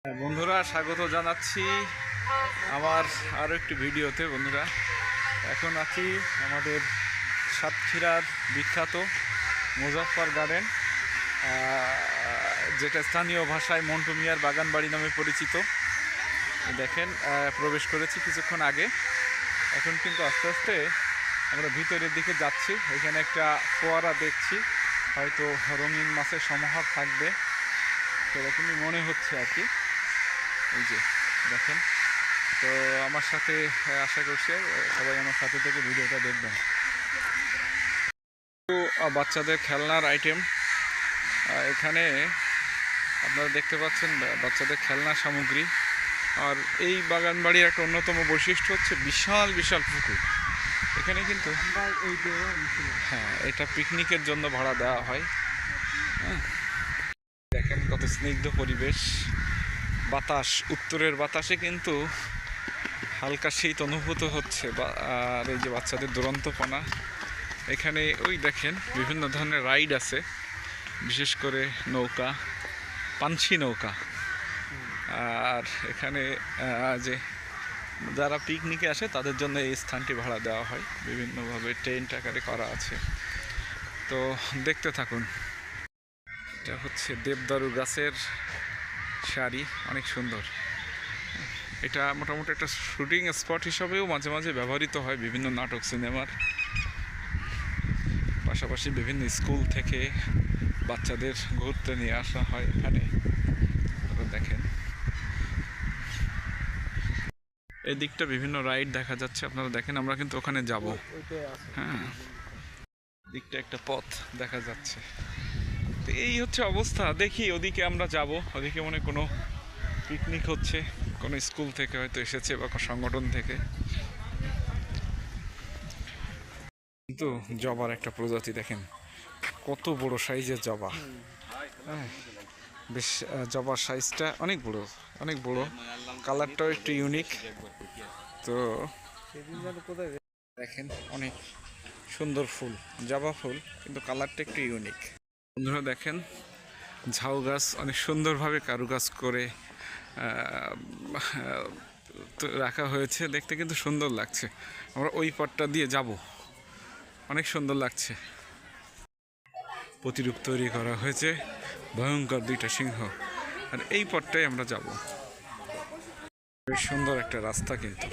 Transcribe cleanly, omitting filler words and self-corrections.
বন্ধুরা, স্বাগত জানাচ্ছি আমার আরও একটি ভিডিওতে। বন্ধুরা, এখন আছি আমাদের সাতক্ষীরার বিখ্যাত মুজাফফর গার্ডেন, যেটা স্থানীয় ভাষায় মন্টু মিয়ার বাগান বাড়ি নামে পরিচিত। দেখেন, প্রবেশ করেছি কিছুক্ষণ আগে। এখন কিন্তু আস্তে আস্তে আমরা ভিতরের দিকে যাচ্ছি। এখানে একটা ফোয়ারা দেখছি, হয়তো রঙিন মাছের সমাহার থাকবে সেরকমই মনে হচ্ছে আর কি। এই যে দেখেন, তো আমার সাথে আশা করছি সবাই আমার সাথে থেকে ভিডিওটা দেখবেন। তো বাচ্চাদের খেলনার আইটেম এখানে আপনারা দেখতে পাচ্ছেন, বাচ্চাদের খেলনা সামগ্রী। আর এই বাগান বাড়ির একটা অন্যতম বৈশিষ্ট্য হচ্ছে বিশাল বিশাল পুকুর এখানে কিন্তু। হ্যাঁ, এটা পিকনিকের জন্য ভাড়া দেওয়া হয়। দেখেন কত স্নিগ্ধ পরিবেশ, বাতাস, উত্তরের বাতাসে কিন্তু হালকা শীত অনুভূত হচ্ছে। আর এই যে বাচ্চাদের দুরন্তপনা, এখানে ওই দেখেন বিভিন্ন ধরনের রাইড আছে, বিশেষ করে নৌকা, পানসি নৌকা। আর এখানে যে যারা পিকনিকে আসে তাদের জন্য এই স্থানটি ভাড়া দেওয়া হয়, বিভিন্নভাবে টেন্ট আকারে করা আছে। তো দেখতে থাকুন। এটা হচ্ছে দেবদারু গাছের সারি, অনেক সুন্দর। এটা মোটামুটি একটা শুটিং স্পট হিসাবেও মাঝে মাঝে ব্যবহৃত হয় বিভিন্ন নাটক সিনেমার। পাশাপাশি বিভিন্ন স্কুল থেকে বাচ্চাদের ঘুরতে নিয়ে আসা হয় এখানে। দেখেন এই দিকটা বিভিন্ন রাইড দেখা যাচ্ছে, আপনারা দেখেন। আমরা কিন্তু ওখানে যাব। হ্যাঁ, দিকটা একটা পথ দেখা যাচ্ছে। তো এই হচ্ছে অবস্থা। দেখি ওদিকে আমরা যাব, ওদিকে মনে কোনো পিকনিক হচ্ছে, কোনো স্কুল থেকে হয়তো এসেছে বা কোনো সংগঠন থেকে। কিন্তু জবার একটা প্রজাতি দেখেন, কত বড় সাইজের জবা। হ্যাঁ, বেশ, জবার সাইজটা অনেক বড়, অনেক বড়। কালারটাও একটু ইউনিক। তো দেখেন, অনেক সুন্দর ফুল, জবা ফুল, কিন্তু কালারটা একটু ইউনিক। বন্ধুরা দেখেন, ঝাউ গাছ অনেক সুন্দরভাবে কারুকাজ করে রাখা হয়েছে, দেখতে কিন্তু সুন্দর লাগছে। আমরা ওই পথটা দিয়ে যাব, অনেক সুন্দর লাগছে। প্রতিরূপ তৈরি করা হয়েছে, ভয়ঙ্কর দুইটা সিংহ। আর এই পথটাই আমরা যাব। বেশ সুন্দর একটা রাস্তা কিন্তু।